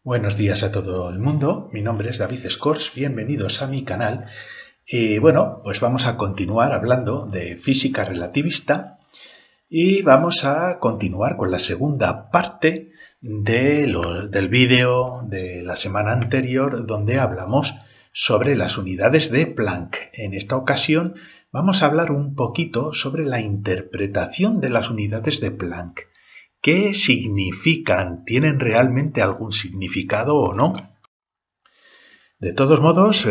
Buenos días a todo el mundo, mi nombre es David Scors, bienvenidos a mi canal y bueno, pues vamos a continuar hablando de física relativista y vamos a continuar con la segunda parte del vídeo de la semana anterior donde hablamos sobre las unidades de Planck. En esta ocasión vamos a hablar un poquito sobre la interpretación de las unidades de Planck. ¿Qué significan? ¿Tienen realmente algún significado o no? De todos modos,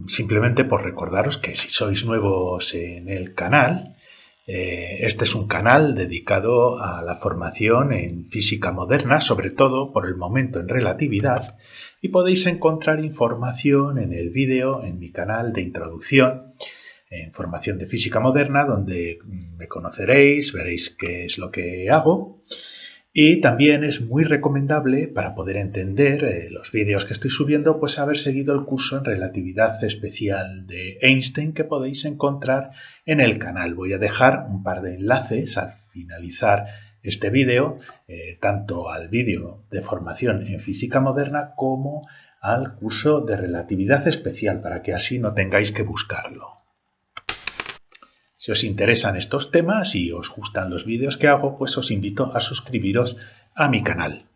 simplemente por recordaros que si sois nuevos en el canal, este es un canal dedicado a la formación en física moderna, sobre todo por el momento en relatividad, y podéis encontrar información en el vídeo, en mi canal de introducción, en formación de física moderna, donde me conoceréis, veréis qué es lo que hago. Y también es muy recomendable, para poder entender los vídeos que estoy subiendo, pues haber seguido el curso en relatividad especial de Einstein que podéis encontrar en el canal. Voy a dejar un par de enlaces al finalizar este vídeo, tanto al vídeo de formación en física moderna como al curso de relatividad especial, para que así no tengáis que buscarlo. Si os interesan estos temas y os gustan los vídeos que hago, pues os invito a suscribiros a mi canal.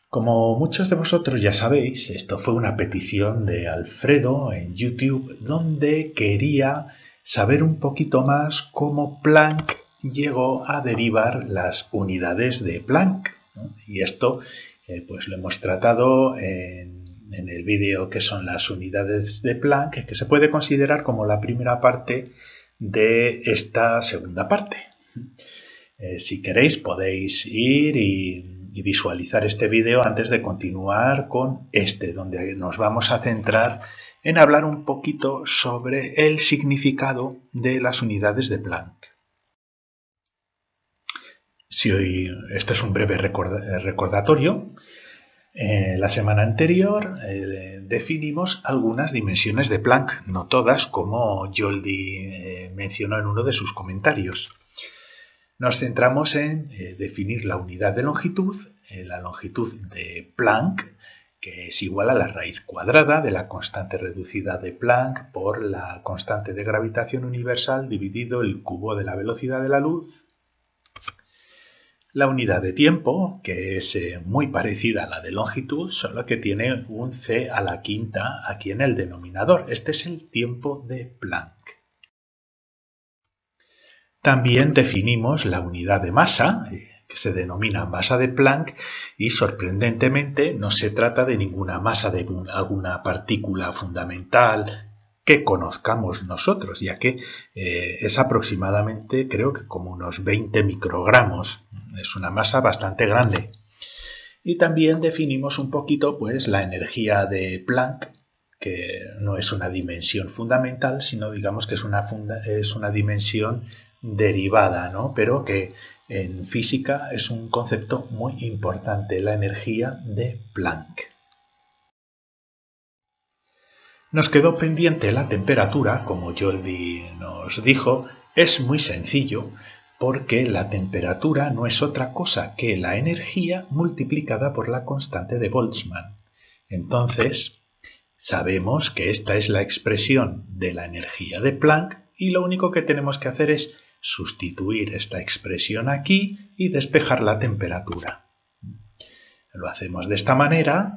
Como muchos de vosotros ya sabéis, esto fue una petición de Alfredo en YouTube, donde quería saber un poquito más cómo Planck llegó a derivar las unidades de Planck, ¿no? Y esto pues lo hemos tratado en el vídeo que son las unidades de Planck, que se puede considerar como la primera parte de esta segunda parte. Si queréis podéis ir y visualizar este vídeo antes de continuar con este, donde nos vamos a centrar en hablar un poquito sobre el significado de las unidades de Planck. Si hoy, esto es un breve recordatorio. La semana anterior definimos algunas dimensiones de Planck, no todas, como Joldi mencionó en uno de sus comentarios. Nos centramos en definir la unidad de longitud, la longitud de Planck, que es igual a la raíz cuadrada de la constante reducida de Planck por la constante de gravitación universal dividido el cubo de la velocidad de la luz. La unidad de tiempo, que es muy parecida a la de longitud, solo que tiene un c a la quinta aquí en el denominador. Este es el tiempo de Planck. También definimos la unidad de masa, que se denomina masa de Planck, y sorprendentemente no se trata de ninguna masa de alguna partícula fundamental que conozcamos nosotros, ya que es aproximadamente, creo que como unos 20 microgramos. Es una masa bastante grande. Y también definimos un poquito pues, la energía de Planck, que no es una dimensión fundamental, sino digamos que es una dimensión derivada, ¿no? Pero que en física es un concepto muy importante, la energía de Planck. Nos quedó pendiente la temperatura, como Joldi nos dijo, es muy sencillo, porque la temperatura no es otra cosa que la energía multiplicada por la constante de Boltzmann. Entonces, sabemos que esta es la expresión de la energía de Planck y lo único que tenemos que hacer es sustituir esta expresión aquí y despejar la temperatura. Lo hacemos de esta manera.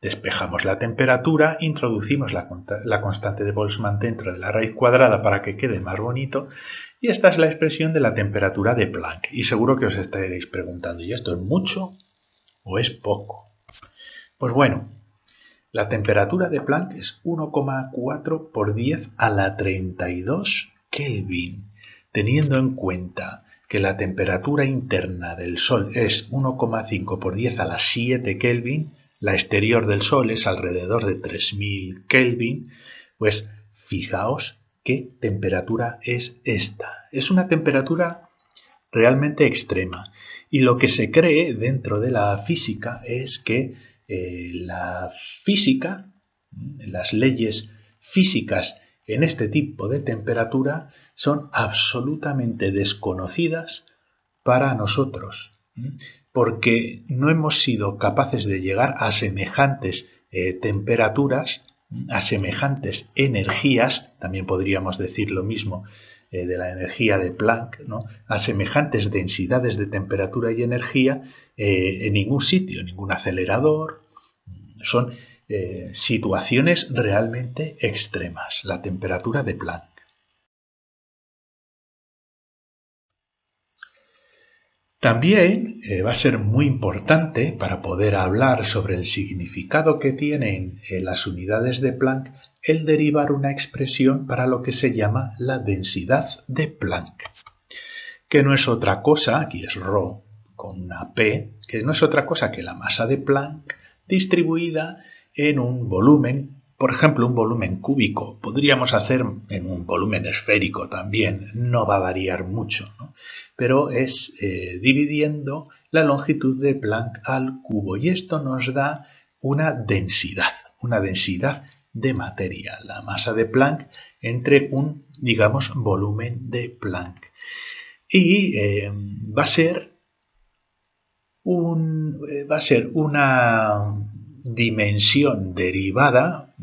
Despejamos la temperatura, introducimos la constante de Boltzmann dentro de la raíz cuadrada para que quede más bonito y esta es la expresión de la temperatura de Planck. Y seguro que os estaréis preguntando, ¿y esto es mucho o es poco? Pues bueno, la temperatura de Planck es 1,4 por 10 a la 32 Kelvin, teniendo en cuenta que la temperatura interna del Sol es 1,5 por 10 a la 7 Kelvin, la exterior del Sol es alrededor de 3000 Kelvin, pues fijaos qué temperatura es esta. Es una temperatura realmente extrema. Y lo que se cree dentro de la física es que la física, las leyes físicas en este tipo de temperatura son absolutamente desconocidas para nosotros, porque no hemos sido capaces de llegar a semejantes temperaturas, a semejantes energías, también podríamos decir lo mismo de la energía de Planck, ¿no? A semejantes densidades de temperatura y energía en ningún sitio, ningún acelerador. Son situaciones realmente extremas, la temperatura de Planck. También va a ser muy importante para poder hablar sobre el significado que tienen las unidades de Planck el derivar una expresión para lo que se llama la densidad de Planck, que no es otra cosa, aquí es ρ con una P, que no es otra cosa que la masa de Planck distribuida en un volumen, por ejemplo un volumen cúbico, podríamos hacer en un volumen esférico también, no va a variar mucho, ¿no? Pero es dividiendo la longitud de Planck al cubo y esto nos da una densidad de materia, la masa de Planck entre un, digamos, volumen de Planck. Y va a ser una dimensión derivada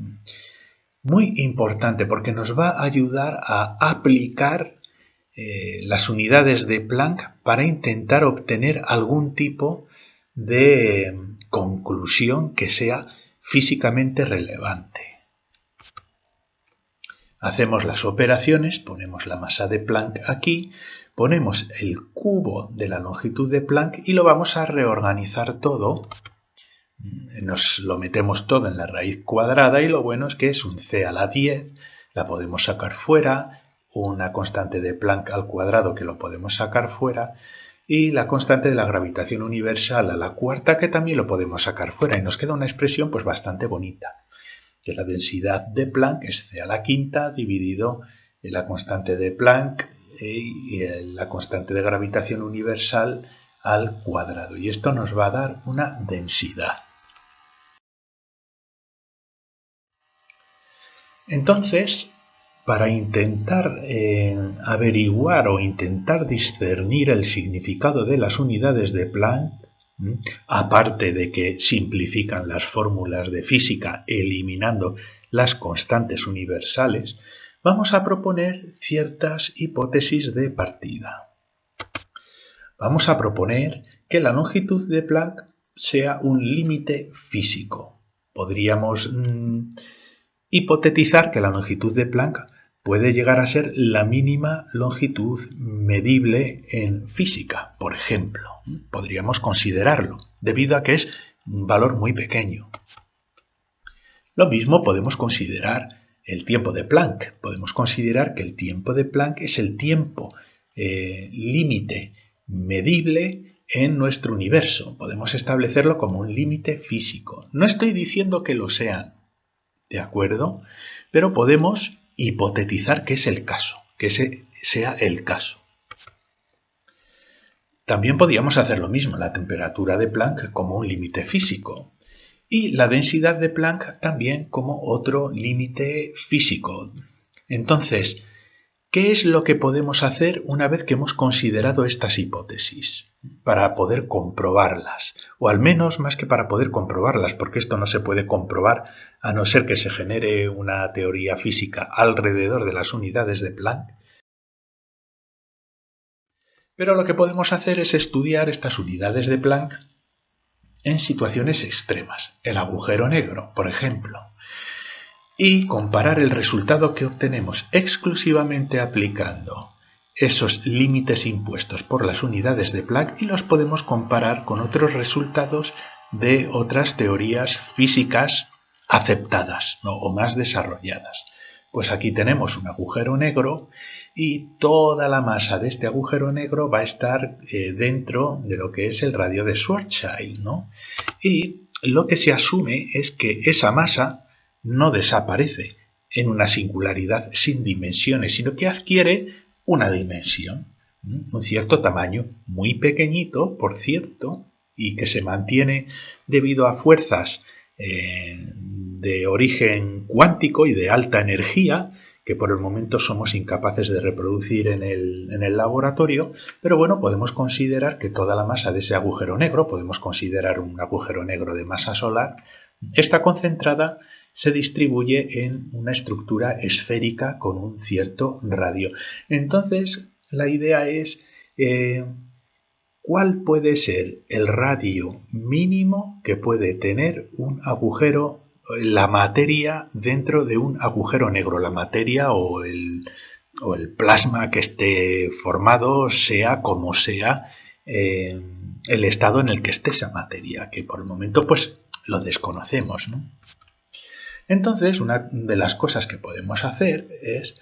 muy importante porque nos va a ayudar a aplicar las unidades de Planck para intentar obtener algún tipo de conclusión que sea físicamente relevante. Hacemos las operaciones, ponemos la masa de Planck aquí, ponemos el cubo de la longitud de Planck y lo vamos a reorganizar todo. Nos lo metemos todo en la raíz cuadrada y lo bueno es que es un c a la 10, la podemos sacar fuera, una constante de Planck al cuadrado que lo podemos sacar fuera y la constante de la gravitación universal a la cuarta que también lo podemos sacar fuera y nos queda una expresión pues bastante bonita, que la densidad de Planck es c a la quinta dividido en la constante de Planck y la constante de gravitación universal al cuadrado y esto nos va a dar una densidad. Entonces, para intentar averiguar o intentar discernir el significado de las unidades de Planck, aparte de que simplifican las fórmulas de física eliminando las constantes universales, vamos a proponer ciertas hipótesis de partida. Vamos a proponer que la longitud de Planck sea un límite físico. Podríamos hipotetizar que la longitud de Planck puede llegar a ser la mínima longitud medible en física, por ejemplo. Podríamos considerarlo, debido a que es un valor muy pequeño. Lo mismo podemos considerar el tiempo de Planck. Podemos considerar que el tiempo de Planck es el tiempo límite medible en nuestro universo. Podemos establecerlo como un límite físico. No estoy diciendo que lo sean, ¿de acuerdo? Pero podemos hipotetizar que es el caso, que ese sea el caso. También podríamos hacer lo mismo, la temperatura de Planck como un límite físico y la densidad de Planck también como otro límite físico. Entonces, ¿qué es lo que podemos hacer una vez que hemos considerado estas hipótesis? Para poder comprobarlas, o al menos más que para poder comprobarlas, porque esto no se puede comprobar a no ser que se genere una teoría física alrededor de las unidades de Planck. Pero lo que podemos hacer es estudiar estas unidades de Planck en situaciones extremas, el agujero negro, por ejemplo, y comparar el resultado que obtenemos exclusivamente aplicando esos límites impuestos por las unidades de Planck y los podemos comparar con otros resultados de otras teorías físicas aceptadas, ¿no? O más desarrolladas. Pues aquí tenemos un agujero negro y toda la masa de este agujero negro va a estar dentro de lo que es el radio de Schwarzschild, ¿no? Y lo que se asume es que esa masa no desaparece en una singularidad sin dimensiones, sino que adquiere una dimensión, un cierto tamaño, muy pequeñito, por cierto, y que se mantiene debido a fuerzas de origen cuántico y de alta energía que por el momento somos incapaces de reproducir en el laboratorio, pero bueno, podemos considerar que toda la masa de ese agujero negro, podemos considerar un agujero negro de masa solar, está concentrada, se distribuye en una estructura esférica con un cierto radio. Entonces, la idea es ¿cuál puede ser el radio mínimo que puede tener un agujero, la materia dentro de un agujero negro? La materia o el plasma que esté formado, sea como sea el estado en el que esté esa materia, que por el momento pues lo desconocemos, ¿no? Entonces, una de las cosas que podemos hacer es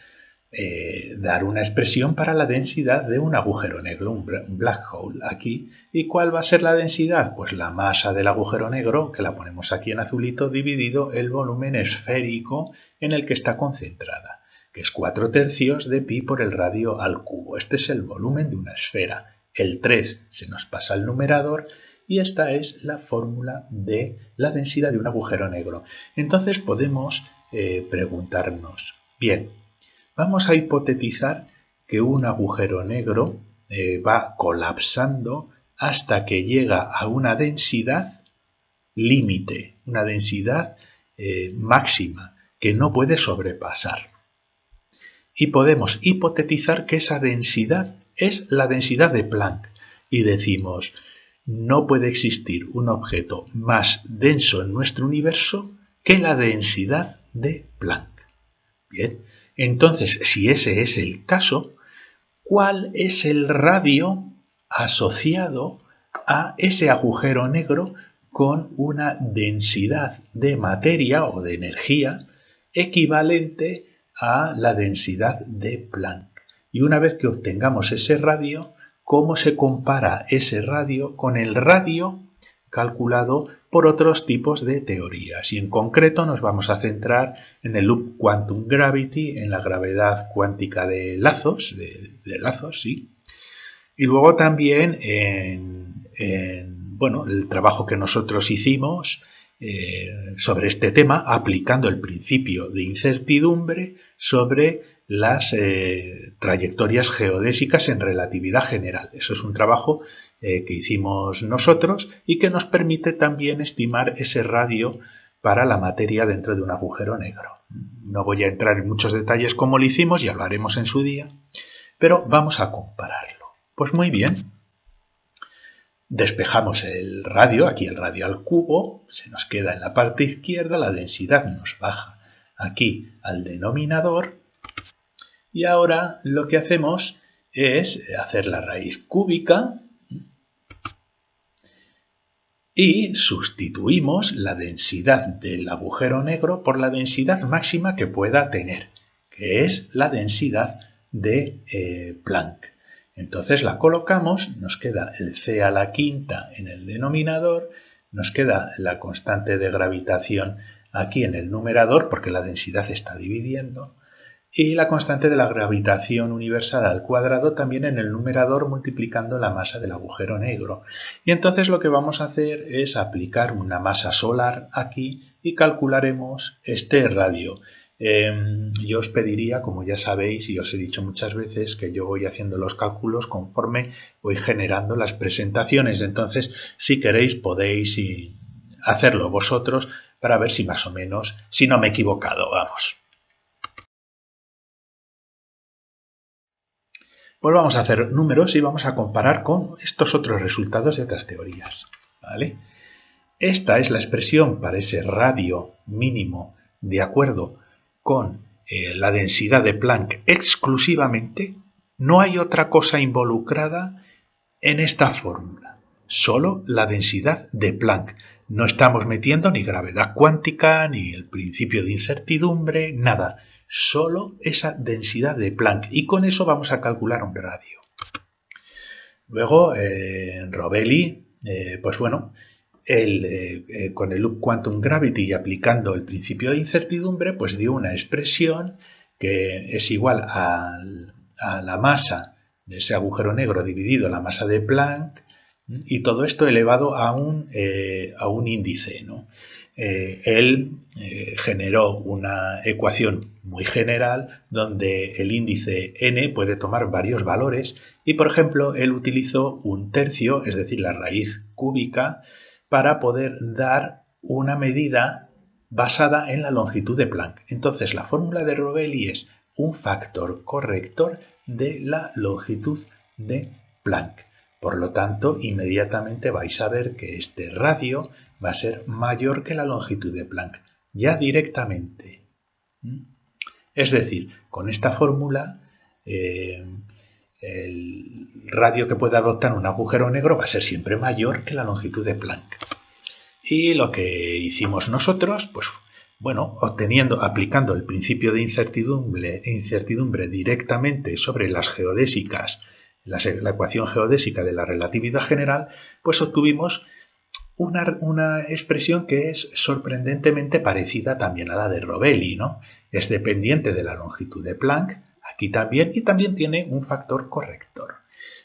dar una expresión para la densidad de un agujero negro, un black hole aquí. ¿Y cuál va a ser la densidad? Pues la masa del agujero negro, que la ponemos aquí en azulito, dividido el volumen esférico en el que está concentrada, que es 4/3 de pi por el radio al cubo. Este es el volumen de una esfera. El 3 se nos pasa al numerador y esta es la fórmula de la densidad de un agujero negro. Entonces podemos preguntarnos, bien, vamos a hipotetizar que un agujero negro va colapsando hasta que llega a una densidad límite, una densidad máxima que no puede sobrepasar. Y podemos hipotetizar que esa densidad es la densidad de Planck y decimos, no puede existir un objeto más denso en nuestro universo que la densidad de Planck. Bien, entonces, si ese es el caso, ¿cuál es el radio asociado a ese agujero negro con una densidad de materia o de energía equivalente a la densidad de Planck? Y una vez que obtengamos ese radio, ¿cómo se compara ese radio con el radio calculado por otros tipos de teorías? Y en concreto nos vamos a centrar en el Loop Quantum Gravity, en la gravedad cuántica de lazos, sí. Y luego también bueno, el trabajo que nosotros hicimos sobre este tema, aplicando el principio de incertidumbre sobre las trayectorias geodésicas en relatividad general. Eso es un trabajo que hicimos nosotros y que nos permite también estimar ese radio para la materia dentro de un agujero negro. No voy a entrar en muchos detalles cómo lo hicimos, ya lo haremos en su día, pero vamos a compararlo. Pues muy bien. Despejamos el radio, aquí el radio al cubo, se nos queda en la parte izquierda, la densidad nos baja aquí al denominador y ahora lo que hacemos es hacer la raíz cúbica y sustituimos la densidad del agujero negro por la densidad máxima que pueda tener, que es la densidad de Planck. Entonces la colocamos, nos queda el c a la quinta en el denominador, nos queda la constante de gravitación aquí en el numerador porque la densidad está dividiendo y la constante de la gravitación universal al cuadrado también en el numerador multiplicando la masa del agujero negro. Y entonces lo que vamos a hacer es aplicar una masa solar aquí y calcularemos este radio. Yo os pediría, como ya sabéis y os he dicho muchas veces, que yo voy haciendo los cálculos conforme voy generando las presentaciones. Entonces, si queréis, podéis hacerlo vosotros para ver si más o menos, si no me he equivocado, vamos. Pues vamos a hacer números y vamos a comparar con estos otros resultados de otras teorías, ¿vale? Esta es la expresión para ese radio mínimo de acuerdo con la densidad de Planck exclusivamente. No hay otra cosa involucrada en esta fórmula, solo la densidad de Planck. No estamos metiendo ni gravedad cuántica, ni el principio de incertidumbre, nada. Solo esa densidad de Planck. Y con eso vamos a calcular un radio. Luego, Rovelli, pues bueno, con el Loop Quantum Gravity y aplicando el principio de incertidumbre, pues dio una expresión que es igual a la masa de ese agujero negro dividido la masa de Planck Y todo esto elevado a un índice, ¿no? Él generó una ecuación muy general donde el índice n puede tomar varios valores y, por ejemplo, él utilizó un tercio, es decir, la raíz cúbica, para poder dar una medida basada en la longitud de Planck. Entonces, la fórmula de Rovelli es un factor corrector de la longitud de Planck. Por lo tanto, inmediatamente vais a ver que este radio va a ser mayor que la longitud de Planck, ya directamente. Es decir, con esta fórmula, el radio que puede adoptar un agujero negro va a ser siempre mayor que la longitud de Planck. Y lo que hicimos nosotros, pues bueno, aplicando el principio de incertidumbre directamente sobre las geodésicas, la ecuación geodésica de la relatividad general, pues obtuvimos una expresión que es sorprendentemente parecida también a la de Rovelli, ¿no? Es dependiente de la longitud de Planck, aquí también, y también tiene un factor corrector.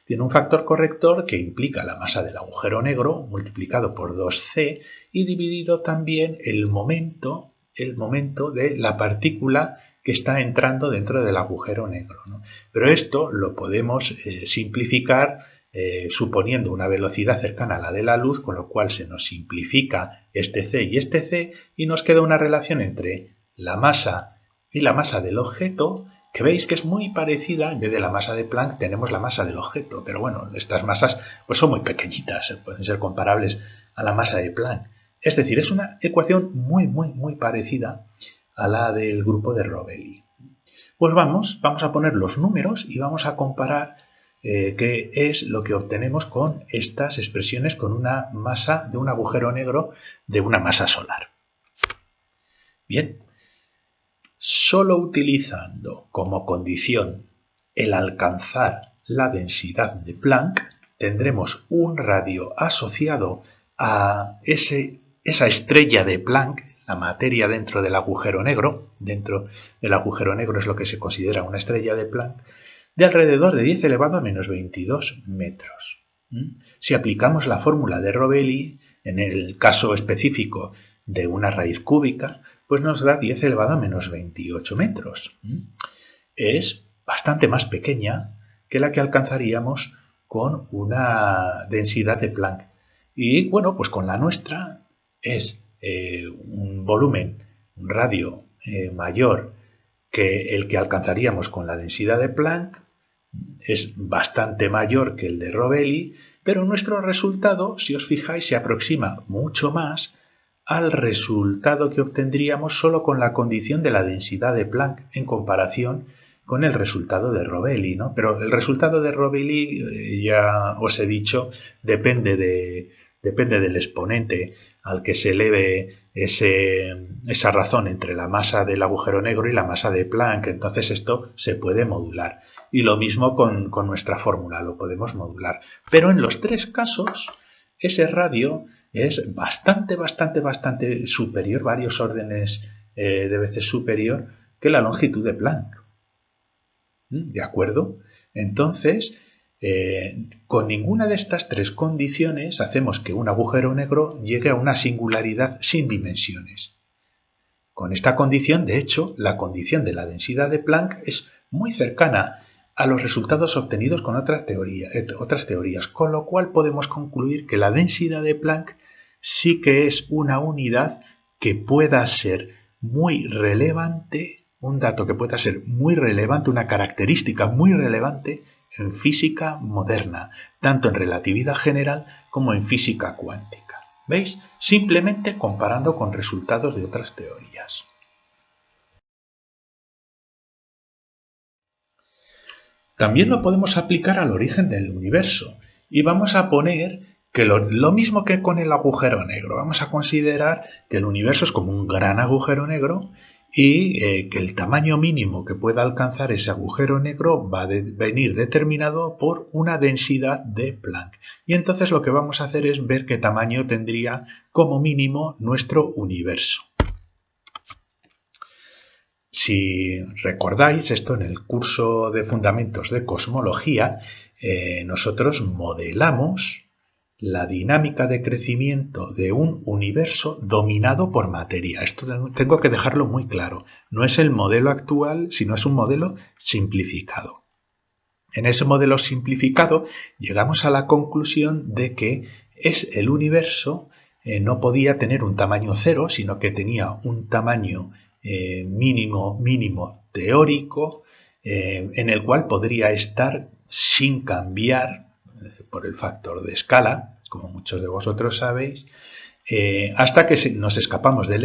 Tiene un factor corrector que implica la masa del agujero negro multiplicado por 2c y dividido también el momento de la partícula que está entrando dentro del agujero negro, ¿no? Pero esto lo podemos simplificar suponiendo una velocidad cercana a la de la luz, con lo cual se nos simplifica este c y nos queda una relación entre la masa y la masa del objeto, que veis que es muy parecida. En vez de la masa de Planck tenemos la masa del objeto, pero bueno, estas masas pues son muy pequeñitas, pueden ser comparables a la masa de Planck. Es decir, es una ecuación muy parecida a la del grupo de Rovelli. Pues vamos a poner los números y vamos a comparar qué es lo que obtenemos con estas expresiones con una masa de un agujero negro de una masa solar. Bien, solo utilizando como condición el alcanzar la densidad de Planck, tendremos un radio asociado a esa estrella de Planck, la materia dentro del agujero negro. Dentro del agujero negro es lo que se considera una estrella de Planck, de alrededor de 10 elevado a menos 22 metros. Si aplicamos la fórmula de Rovelli, en el caso específico de una raíz cúbica, pues nos da 10 elevado a menos 28 metros. Es bastante más pequeña que la que alcanzaríamos con una densidad de Planck. Y bueno, pues con la nuestra es un volumen, un radio mayor que el que alcanzaríamos con la densidad de Planck, es bastante mayor que el de Rovelli, pero nuestro resultado, si os fijáis, se aproxima mucho más al resultado que obtendríamos solo con la condición de la densidad de Planck en comparación con el resultado de Rovelli, ¿no? Pero el resultado de Rovelli, ya os he dicho, depende del exponente al que se eleve esa razón entre la masa del agujero negro y la masa de Planck. Entonces esto se puede modular. Y lo mismo con nuestra fórmula, lo podemos modular. Pero en los tres casos, ese radio es bastante superior, varios órdenes de veces superior que la longitud de Planck. ¿De acuerdo? Entonces, con ninguna de estas tres condiciones hacemos que un agujero negro llegue a una singularidad sin dimensiones. Con esta condición, de hecho, la condición de la densidad de Planck es muy cercana a los resultados obtenidos con otras teorías, con lo cual podemos concluir que la densidad de Planck sí que es una unidad que pueda ser muy relevante, un dato que pueda ser muy relevante, una característica muy relevante en física moderna, tanto en relatividad general como en física cuántica. ¿Veis? Simplemente comparando con resultados de otras teorías. También lo podemos aplicar al origen del universo y vamos a poner que lo mismo que con el agujero negro. Vamos a considerar que el universo es como un gran agujero negro y que el tamaño mínimo que pueda alcanzar ese agujero negro va a venir determinado por una densidad de Planck. Y entonces lo que vamos a hacer es ver qué tamaño tendría como mínimo nuestro universo. Si recordáis esto en el curso de Fundamentos de Cosmología, nosotros modelamos la dinámica de crecimiento de un universo dominado por materia. Esto tengo que dejarlo muy claro. No es el modelo actual, sino es un modelo simplificado. En ese modelo simplificado llegamos a la conclusión de que el universo no podía tener un tamaño cero, sino que tenía un tamaño mínimo teórico en el cual podría estar sin cambiar por el factor de escala, como muchos de vosotros sabéis, hasta que nos escapamos del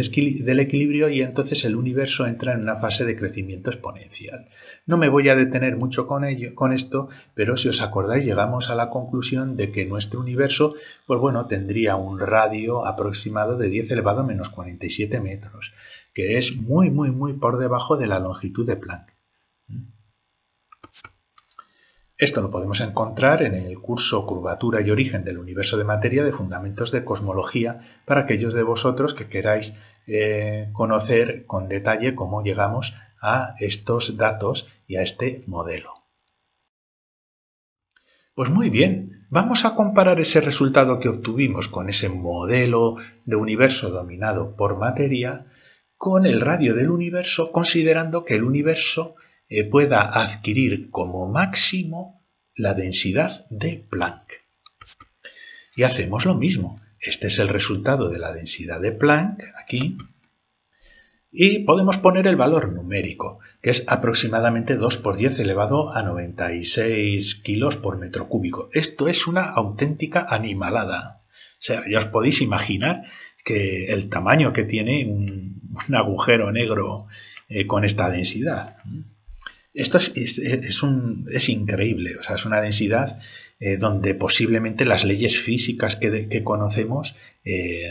equilibrio y entonces el universo entra en una fase de crecimiento exponencial. No me voy a detener mucho con esto, pero si os acordáis llegamos a la conclusión de que nuestro universo, pues bueno, tendría un radio aproximado de 10 elevado a menos 47 metros, que es muy por debajo de la longitud de Planck. Esto lo podemos encontrar en el curso Curvatura y Origen del Universo de Materia de Fundamentos de Cosmología para aquellos de vosotros que queráis conocer con detalle cómo llegamos a estos datos y a este modelo. Pues muy bien, vamos a comparar ese resultado que obtuvimos con ese modelo de universo dominado por materia con el radio del universo, considerando que el universo pueda adquirir como máximo la densidad de Planck. Y hacemos lo mismo. Este es el resultado de la densidad de Planck, aquí, y podemos poner el valor numérico, que es aproximadamente 2 por 10 elevado a 96 kilos por metro cúbico. Esto es una auténtica animalada. O sea, ya os podéis imaginar que el tamaño que tiene un agujero negro con esta densidad. Esto es increíble, o sea, es una densidad donde posiblemente las leyes físicas que conocemos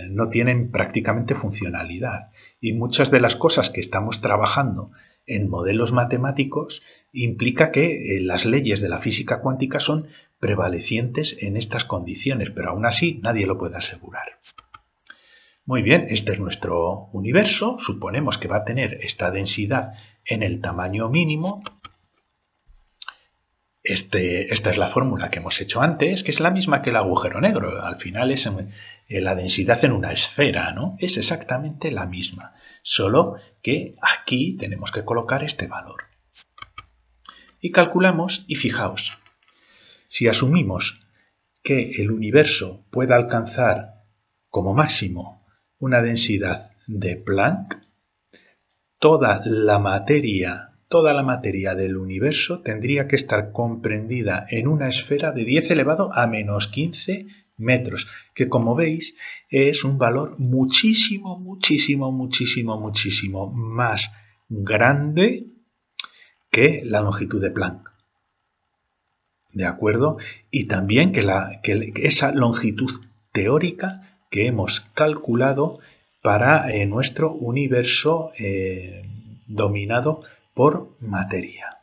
no tienen prácticamente funcionalidad. Y muchas de las cosas que estamos trabajando en modelos matemáticos implica que las leyes de la física cuántica son prevalecientes en estas condiciones, pero aún así nadie lo puede asegurar. Muy bien, este es nuestro universo, suponemos que va a tener esta densidad en el tamaño mínimo. Esta es la fórmula que hemos hecho antes, que es la misma que el agujero negro. Al final es la densidad en una esfera, ¿no? Es exactamente la misma, solo que aquí tenemos que colocar este valor. Y calculamos, y fijaos, si asumimos que el universo pueda alcanzar como máximo una densidad de Planck, toda la materia del universo tendría que estar comprendida en una esfera de 10 elevado a menos 15 metros, que como veis es un valor muchísimo más grande que la longitud de Planck. ¿De acuerdo? Y también que esa longitud teórica que hemos calculado para nuestro universo dominado por materia.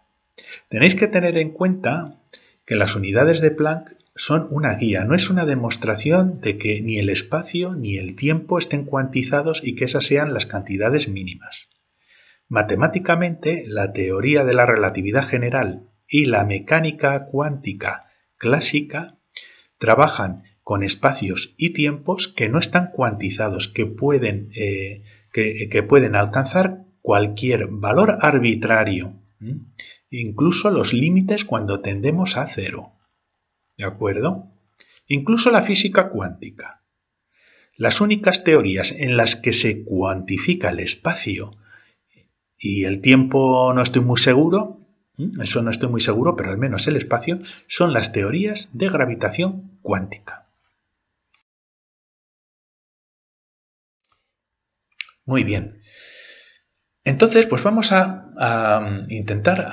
Tenéis que tener en cuenta que las unidades de Planck son una guía, no es una demostración de que ni el espacio ni el tiempo estén cuantizados y que esas sean las cantidades mínimas. Matemáticamente, la teoría de la relatividad general y la mecánica cuántica clásica trabajan con espacios y tiempos que no están cuantizados, que pueden alcanzar cualquier valor arbitrario, incluso los límites cuando tendemos a cero. ¿De acuerdo? Incluso la física cuántica. Las únicas teorías en las que se cuantifica el espacio y el tiempo no estoy muy seguro, pero al menos el espacio, son las teorías de gravitación cuántica. Muy bien. Entonces, pues vamos a intentar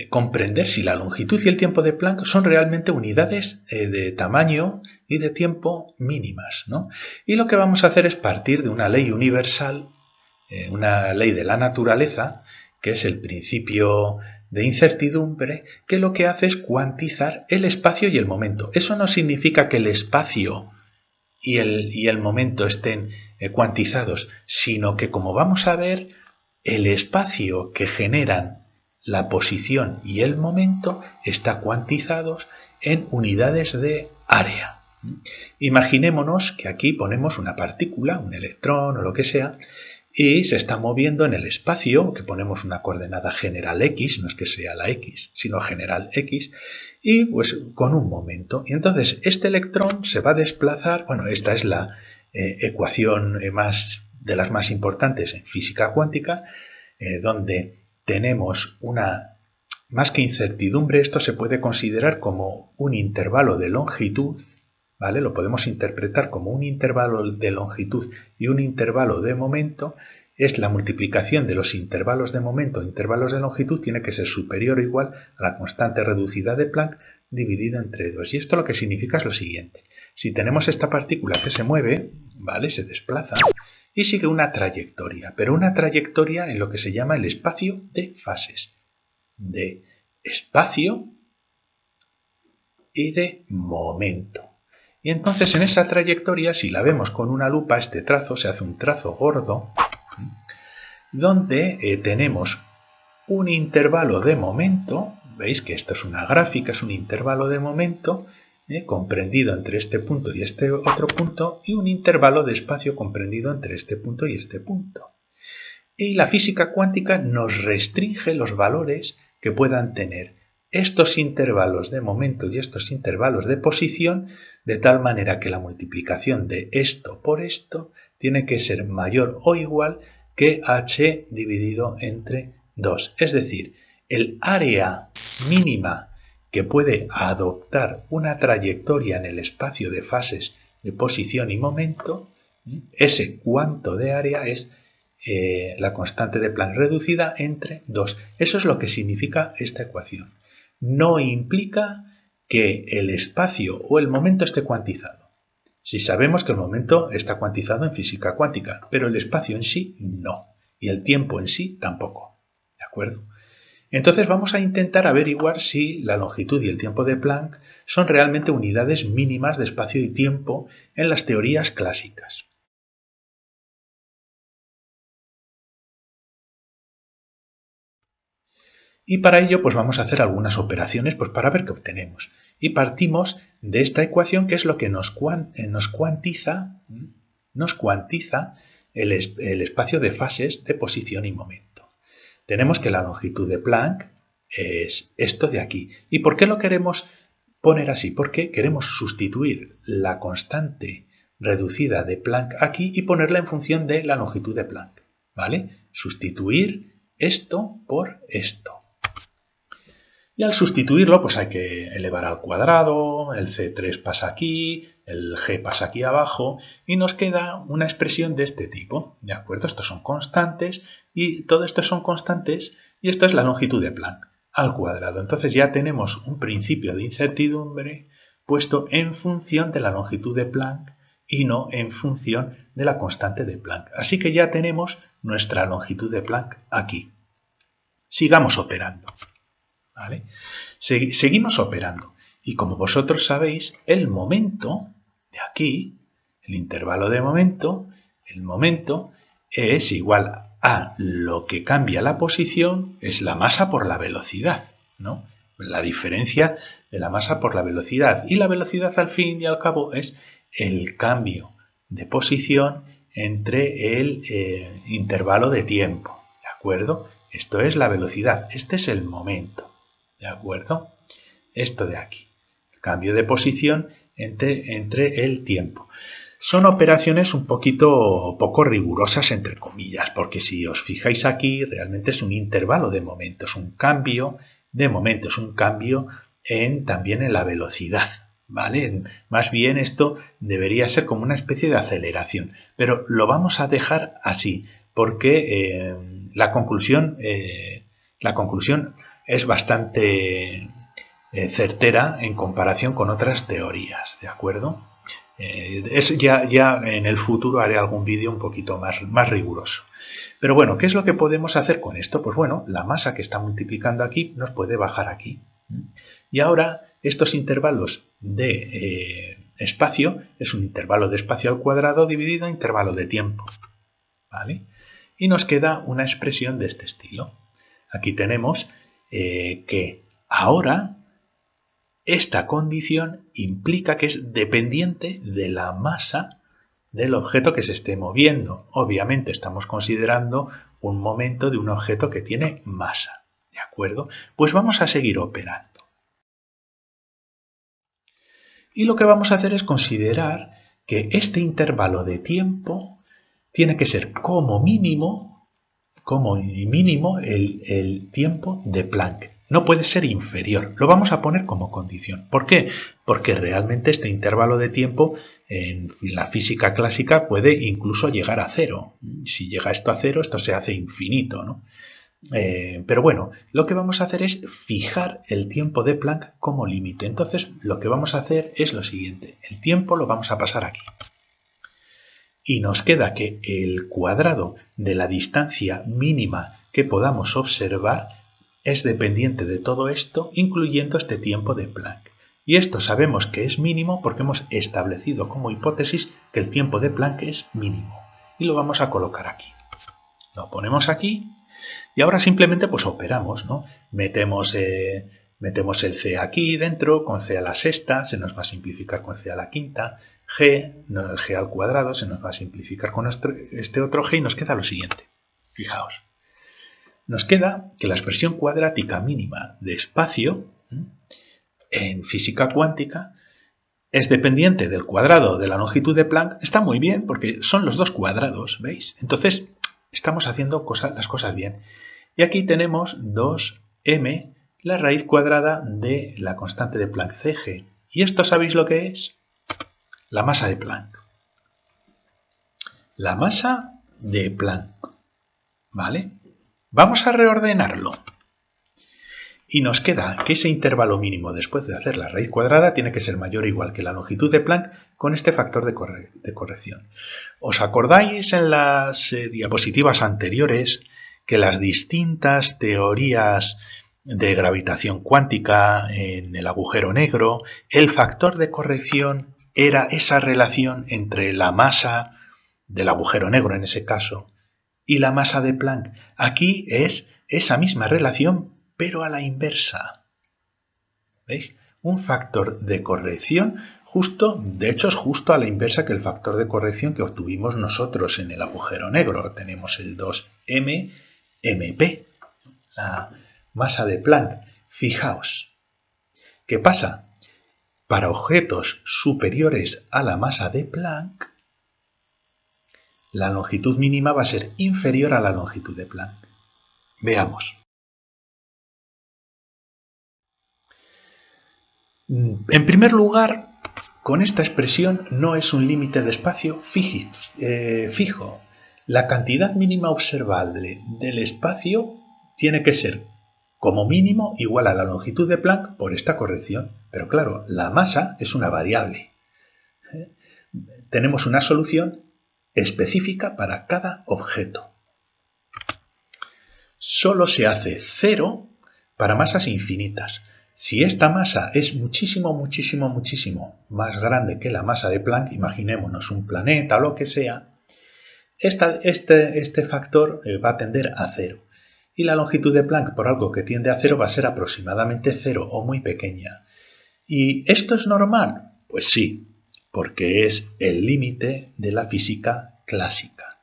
comprender si la longitud y el tiempo de Planck son realmente unidades de tamaño y de tiempo mínimas, ¿no? Y lo que vamos a hacer es partir de una ley universal, una ley de la naturaleza, que es el principio de incertidumbre, que lo que hace es cuantizar el espacio y el momento. Eso no significa que el espacio y el momento estén cuantizados, sino que, como vamos a ver, el espacio que generan la posición y el momento está cuantizado en unidades de área. Imaginémonos que aquí ponemos una partícula, un electrón o lo que sea, y se está moviendo en el espacio, que ponemos una coordenada general x, no es que sea la x, sino general x, y pues con un momento. Y entonces este electrón se va a desplazar, bueno, esta es la ecuación de las más importantes en física cuántica, donde tenemos una, más que incertidumbre, esto se puede considerar como un intervalo de longitud, ¿vale? Lo podemos interpretar como un intervalo de longitud y un intervalo de momento. Es la multiplicación de los intervalos de momento e intervalos de longitud tiene que ser superior o igual a la constante reducida de Planck dividido entre 2. Y esto lo que significa es lo siguiente. Si tenemos esta partícula que se mueve, ¿vale? Se desplaza y sigue una trayectoria, pero una trayectoria en lo que se llama el espacio de fases, de espacio y de momento. Y entonces en esa trayectoria, si la vemos con una lupa, este trazo se hace un trazo gordo, donde tenemos un intervalo de momento, veis que esto es una gráfica, es un intervalo de momento, comprendido entre este punto y este otro punto, y un intervalo de espacio comprendido entre este punto y este punto. Y la física cuántica nos restringe los valores que puedan tener estos intervalos de momento y estos intervalos de posición, de tal manera que la multiplicación de esto por esto tiene que ser mayor o igual que h dividido entre 2. Es decir, el área mínima que puede adoptar una trayectoria en el espacio de fases de posición y momento, ese cuánto de área es la constante de Planck reducida entre 2. Eso es lo que significa esta ecuación. No implica que el espacio o el momento esté cuantizado. Si sabemos que el momento está cuantizado en física cuántica, pero el espacio en sí no, y el tiempo en sí tampoco. ¿De acuerdo? Entonces vamos a intentar averiguar si la longitud y el tiempo de Planck son realmente unidades mínimas de espacio y tiempo en las teorías clásicas. Y para ello pues vamos a hacer algunas operaciones pues para ver qué obtenemos. Y partimos de esta ecuación que es lo que nos cuantiza el espacio de fases de posición y momento. Tenemos que la longitud de Planck es esto de aquí. ¿Y por qué lo queremos poner así? Porque queremos sustituir la constante reducida de Planck aquí y ponerla en función de la longitud de Planck. ¿Vale? Sustituir esto por esto. Y al sustituirlo, pues hay que elevar al cuadrado, el C3 pasa aquí, el G pasa aquí abajo, y nos queda una expresión de este tipo, ¿de acuerdo? Estos son constantes, y todo esto son constantes, y esto es la longitud de Planck, al cuadrado. Entonces ya tenemos un principio de incertidumbre puesto en función de la longitud de Planck, y no en función de la constante de Planck. Así que ya tenemos nuestra longitud de Planck aquí. Sigamos operando. ¿Vale? Seguimos operando y como vosotros sabéis, el momento de aquí, el intervalo de momento, el momento es igual a lo que cambia la posición, es la masa por la velocidad, ¿no? La diferencia de la masa por la velocidad. Y la velocidad al fin y al cabo es el cambio de posición entre el intervalo de tiempo, ¿de acuerdo? Esto es la velocidad, este es el momento. ¿De acuerdo? Esto de aquí. El cambio de posición entre el tiempo. Son operaciones un poco rigurosas, entre comillas, porque si os fijáis aquí, realmente es un intervalo de momento, es un cambio de momento, es un cambio también en la velocidad. ¿Vale? Más bien esto debería ser como una especie de aceleración, pero lo vamos a dejar así, porque la conclusión es bastante certera en comparación con otras teorías, ¿de acuerdo? Ya en el futuro haré algún vídeo un poquito más riguroso. Pero bueno, ¿qué es lo que podemos hacer con esto? Pues bueno, la masa que está multiplicando aquí nos puede bajar aquí. Y ahora estos intervalos de espacio es un intervalo de espacio al cuadrado dividido en intervalo de tiempo. ¿Vale? Y nos queda una expresión de este estilo. Aquí tenemos que ahora esta condición implica que es dependiente de la masa del objeto que se esté moviendo. Obviamente estamos considerando un momento de un objeto que tiene masa. ¿De acuerdo? Pues vamos a seguir operando. Y lo que vamos a hacer es considerar que este intervalo de tiempo tiene que ser como mínimo el tiempo de Planck. No puede ser inferior. Lo vamos a poner como condición. ¿Por qué? Porque realmente este intervalo de tiempo en la física clásica puede incluso llegar a cero. Si llega esto a cero, esto se hace infinito, ¿no? Pero bueno, lo que vamos a hacer es fijar el tiempo de Planck como límite. Entonces, lo que vamos a hacer es lo siguiente. El tiempo lo vamos a pasar aquí. Y nos queda que el cuadrado de la distancia mínima que podamos observar es dependiente de todo esto, incluyendo este tiempo de Planck. Y esto sabemos que es mínimo porque hemos establecido como hipótesis que el tiempo de Planck es mínimo. Y lo vamos a colocar aquí. Lo ponemos aquí y ahora simplemente pues operamos, ¿no? Metemos el c aquí dentro, con c a la sexta, se nos va a simplificar con c a la quinta, g, no, el g al cuadrado, se nos va a simplificar con este otro g y nos queda lo siguiente. Fijaos. Nos queda que la expresión cuadrática mínima de espacio en física cuántica es dependiente del cuadrado de la longitud de Planck. Está muy bien porque son los dos cuadrados, ¿veis? Entonces estamos haciendo las cosas bien. Y aquí tenemos 2m, la raíz cuadrada de la constante de Planck, Cg. ¿Y esto sabéis lo que es? La masa de Planck. La masa de Planck. ¿Vale? Vamos a reordenarlo. Y nos queda que ese intervalo mínimo después de hacer la raíz cuadrada tiene que ser mayor o igual que la longitud de Planck con este factor de corrección. ¿Os acordáis en las diapositivas anteriores que las distintas teorías de gravitación cuántica en el agujero negro, el factor de corrección era esa relación entre la masa del agujero negro en ese caso y la masa de Planck? Aquí es esa misma relación pero a la inversa. ¿Veis? Un factor de corrección de hecho es justo a la inversa que el factor de corrección que obtuvimos nosotros en el agujero negro. Tenemos el 2m mp, la masa de Planck. Fijaos, ¿qué pasa? Para objetos superiores a la masa de Planck, la longitud mínima va a ser inferior a la longitud de Planck. Veamos. En primer lugar, con esta expresión no es un límite de espacio fijo. La cantidad mínima observable del espacio tiene que ser como mínimo igual a la longitud de Planck por esta corrección. Pero claro, la masa es una variable. Tenemos una solución específica para cada objeto. Solo se hace cero para masas infinitas. Si esta masa es muchísimo más grande que la masa de Planck, imaginémonos un planeta o lo que sea, este factor va a tender a cero. Y la longitud de Planck por algo que tiende a cero va a ser aproximadamente cero o muy pequeña. ¿Y esto es normal? Pues sí, porque es el límite de la física clásica.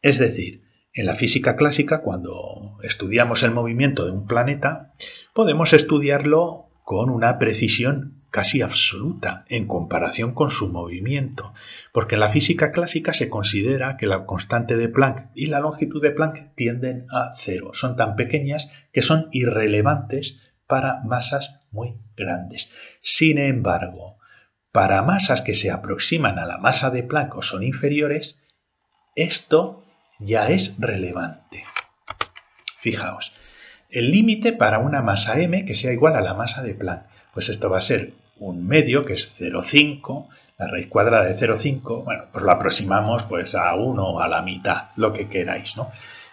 Es decir, en la física clásica, cuando estudiamos el movimiento de un planeta, podemos estudiarlo con una precisión casi absoluta en comparación con su movimiento, porque en la física clásica se considera que la constante de Planck y la longitud de Planck tienden a cero. Son tan pequeñas que son irrelevantes para masas muy grandes. Sin embargo, para masas que se aproximan a la masa de Planck o son inferiores, esto ya es relevante. Fijaos, el límite para una masa m que sea igual a la masa de Planck, pues esto va a ser un medio que es 0,5, la raíz cuadrada de 0,5, bueno, pues lo aproximamos pues a 1 o a la mitad, lo que queráis, ¿no?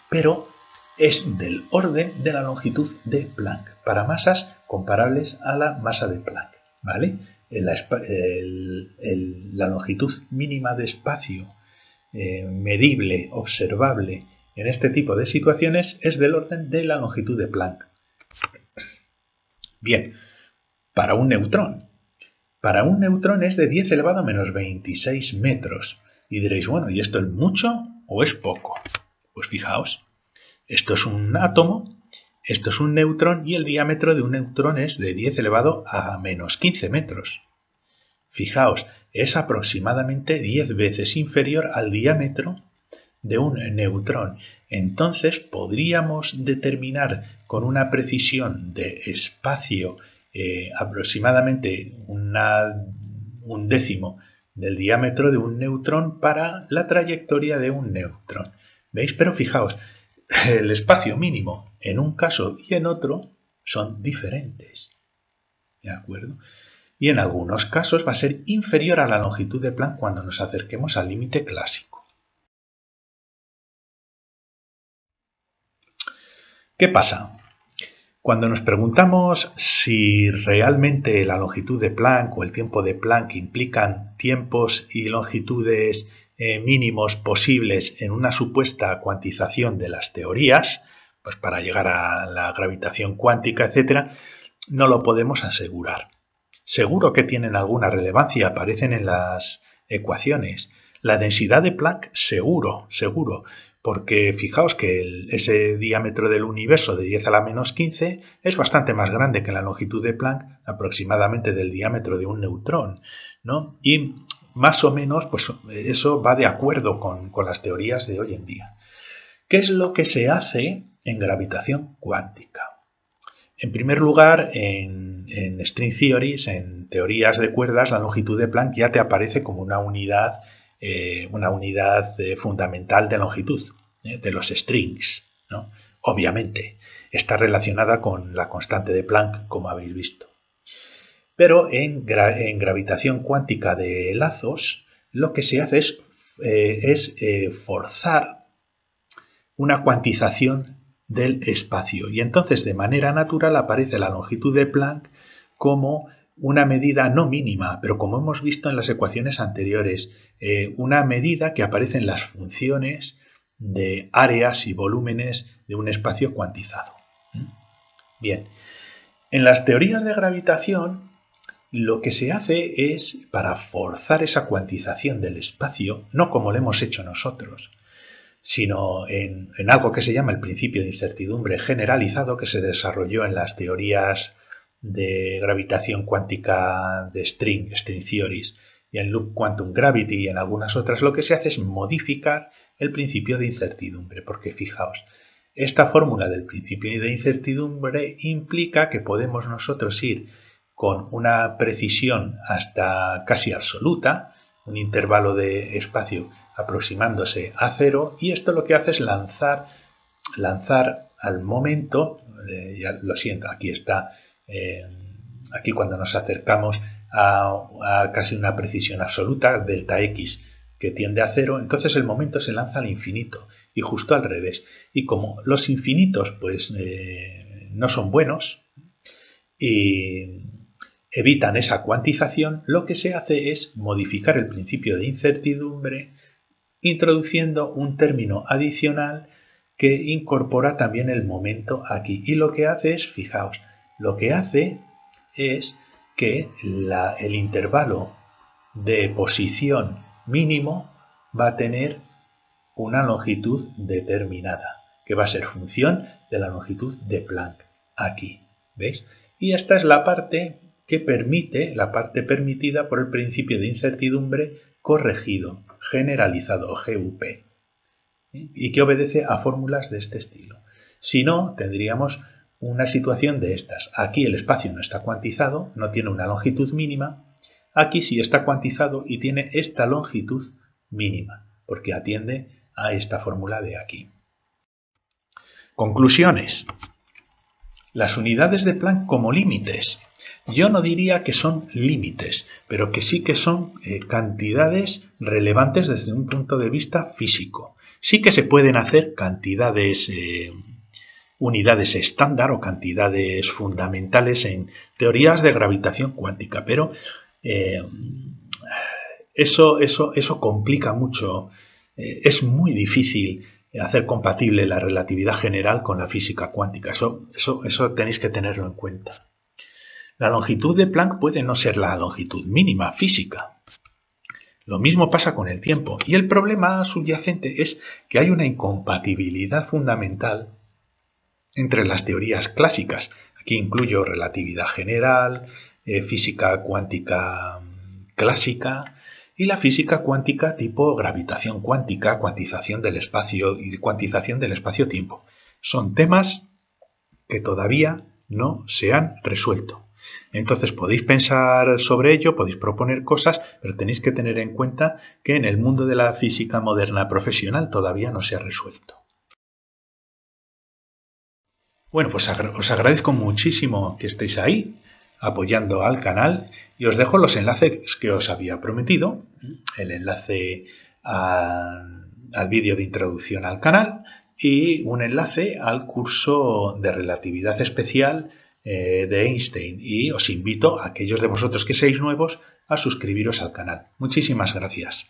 Pero es del orden de la longitud de Planck, para masas comparables a la masa de Planck, ¿vale? La longitud mínima de espacio medible, observable en este tipo de situaciones es del orden de la longitud de Planck. Bien, para un neutrón. Para un neutrón es de 10 elevado a menos 26 metros. Y diréis, bueno, ¿y esto es mucho o es poco? Pues fijaos, esto es un átomo, esto es un neutrón y el diámetro de un neutrón es de 10 elevado a menos 15 metros. Fijaos, es aproximadamente 10 veces inferior al diámetro de un neutrón. Entonces podríamos determinar con una precisión de espacio aproximadamente un décimo del diámetro de un neutrón para la trayectoria de un neutrón. ¿Veis? Pero fijaos, el espacio mínimo en un caso y en otro son diferentes. ¿De acuerdo? Y en algunos casos va a ser inferior a la longitud de Planck cuando nos acerquemos al límite clásico. ¿Qué pasa? Cuando nos preguntamos si realmente la longitud de Planck o el tiempo de Planck implican tiempos y longitudes mínimos posibles en una supuesta cuantización de las teorías, pues para llegar a la gravitación cuántica, etc., no lo podemos asegurar. Seguro que tienen alguna relevancia, aparecen en las ecuaciones. La densidad de Planck, seguro, porque fijaos que ese diámetro del universo de 10 a la menos 15 es bastante más grande que la longitud de Planck, aproximadamente del diámetro de un neutrón, ¿no? Y más o menos, pues eso va de acuerdo con las teorías de hoy en día. ¿Qué es lo que se hace en gravitación cuántica? En primer lugar, en string theories, en teorías de cuerdas, la longitud de Planck ya te aparece como una unidad fundamental de longitud, de los strings, ¿no? Obviamente, está relacionada con la constante de Planck, como habéis visto. Pero en gravitación cuántica de lazos, lo que se hace es forzar una cuantización del espacio. Y entonces, de manera natural, aparece la longitud de Planck como una medida no mínima, pero como hemos visto en las ecuaciones anteriores, una medida que aparece en las funciones de áreas y volúmenes de un espacio cuantizado. Bien, en las teorías de gravitación, lo que se hace es, para forzar esa cuantización del espacio, no como lo hemos hecho nosotros, sino en algo que se llama el principio de incertidumbre generalizado, que se desarrolló en las teorías de gravitación cuántica de string theories, y en loop quantum gravity y en algunas otras, lo que se hace es modificar el principio de incertidumbre, porque fijaos, esta fórmula del principio de incertidumbre implica que podemos nosotros ir con una precisión hasta casi absoluta, un intervalo de espacio aproximándose a cero, y esto lo que hace es lanzar al momento, ya lo siento, aquí está, aquí cuando nos acercamos a casi una precisión absoluta, delta x, que tiende a cero, entonces el momento se lanza al infinito, y justo al revés. Y como los infinitos pues no son buenos y evitan esa cuantización, lo que se hace es modificar el principio de incertidumbre introduciendo un término adicional que incorpora también el momento aquí. Y lo que hace es, fijaos, lo que hace es que el intervalo de posición mínimo va a tener una longitud determinada, que va a ser función de la longitud de Planck, aquí, ¿veis? Y esta es la parte que permite, la parte permitida por el principio de incertidumbre corregido, generalizado, GUP, y que obedece a fórmulas de este estilo. Si no, tendríamos una situación de estas. Aquí el espacio no está cuantizado, no tiene una longitud mínima. Aquí sí está cuantizado y tiene esta longitud mínima, porque atiende a esta fórmula de aquí. Conclusiones. Las unidades de Planck como límites. Yo no diría que son límites, pero que sí que son cantidades relevantes desde un punto de vista físico. Sí que se pueden hacer cantidades, unidades estándar o cantidades fundamentales en teorías de gravitación cuántica, pero eso complica mucho. Es muy difícil hacer compatible la relatividad general con la física cuántica. Eso tenéis que tenerlo en cuenta. La longitud de Planck puede no ser la longitud mínima física. Lo mismo pasa con el tiempo, y el problema subyacente es que hay una incompatibilidad fundamental entre las teorías clásicas. Aquí incluyo relatividad general, física cuántica clásica y la física cuántica tipo gravitación cuántica, cuantización del espacio y cuantización del espacio-tiempo. Son temas que todavía no se han resuelto. Entonces podéis pensar sobre ello, podéis proponer cosas, pero tenéis que tener en cuenta que en el mundo de la física moderna profesional todavía no se ha resuelto. Bueno, pues os agradezco muchísimo que estéis ahí apoyando al canal y os dejo los enlaces que os había prometido, el enlace al vídeo de introducción al canal y un enlace al curso de relatividad especial de Einstein, y os invito a aquellos de vosotros que seáis nuevos a suscribiros al canal. Muchísimas gracias.